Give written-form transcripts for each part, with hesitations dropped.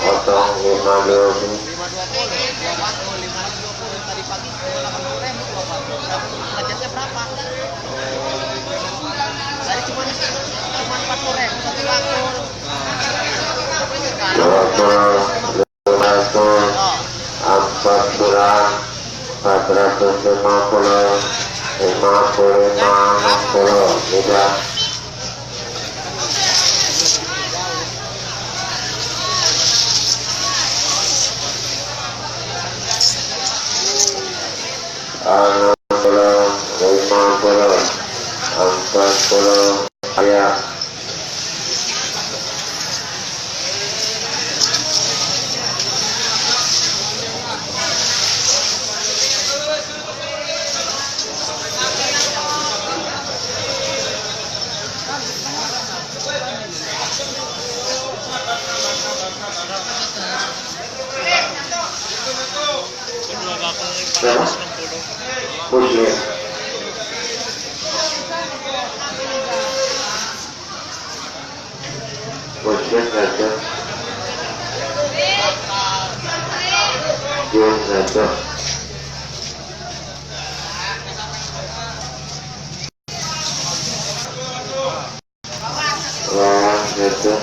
potong 520. Tadi pagi 80.000 budgetnya berapa? Tadi cuma 40.000 satu bakul. Sekarang 450, 60 tidak. Ya. Muslim. Muslim saja. Jun saja. Wah, saja.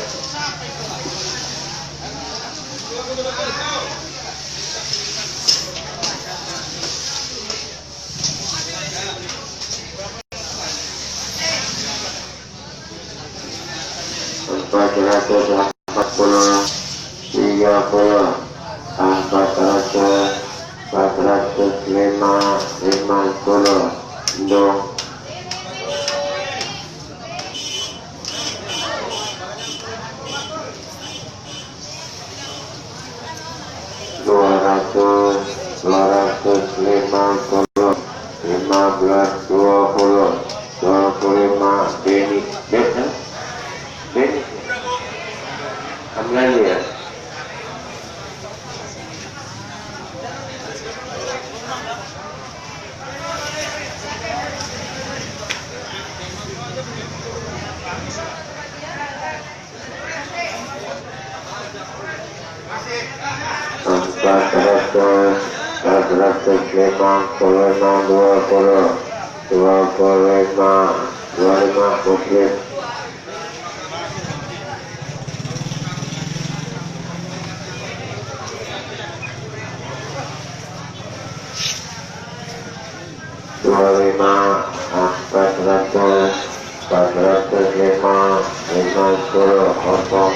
Empat ratus 30, 405, 50, dong. Dua ratus 15, 20, 25, Beni, ambil ya. Empat ratus 25 Muslim. Empat ratus 50, kosong.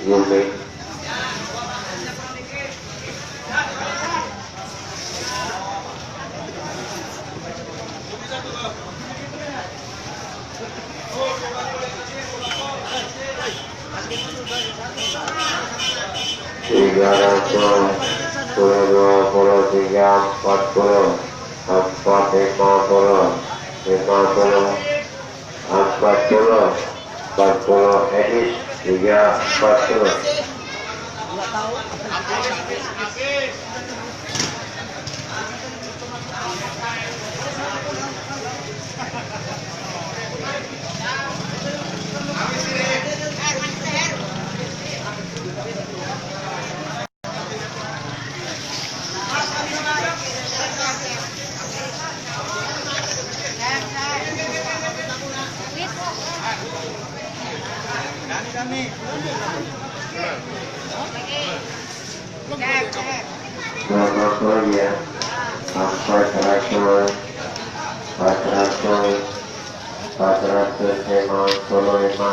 Yumi. Tiga ratus 23, 40, 40 edis 340. Ya,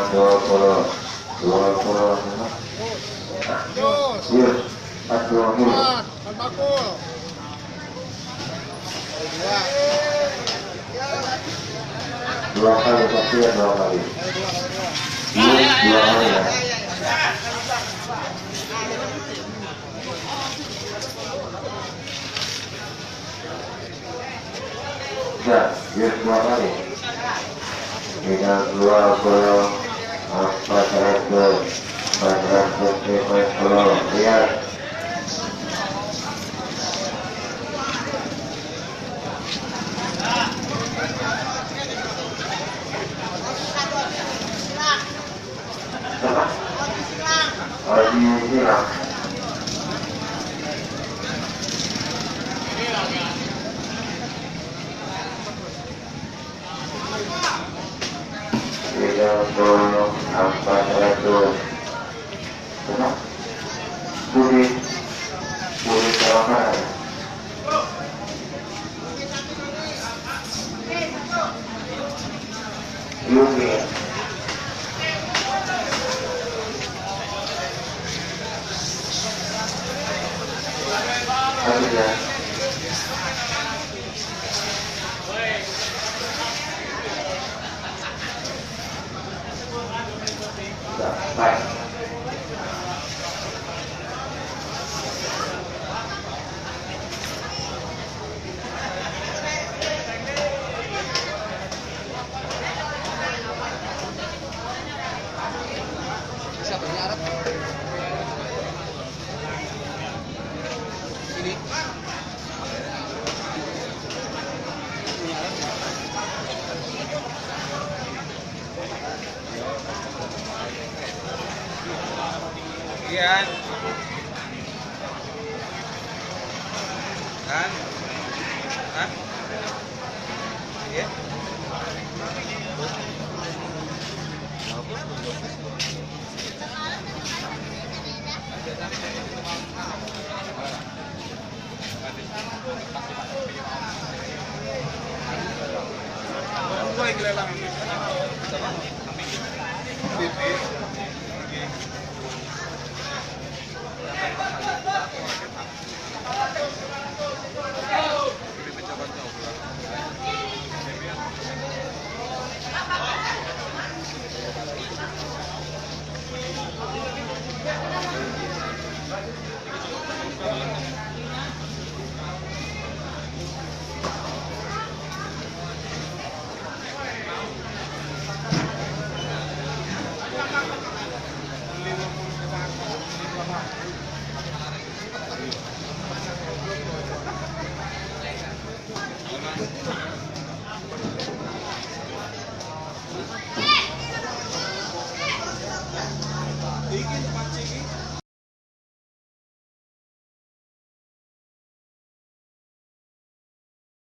450, 20, Yus, 40. Dua kali pasti ya, 2 kali. Yus, 2 kali ya. Ya, Yus 2 kali. 320, 400, 450, lihat. Bagian. Kan? Hah? Iya.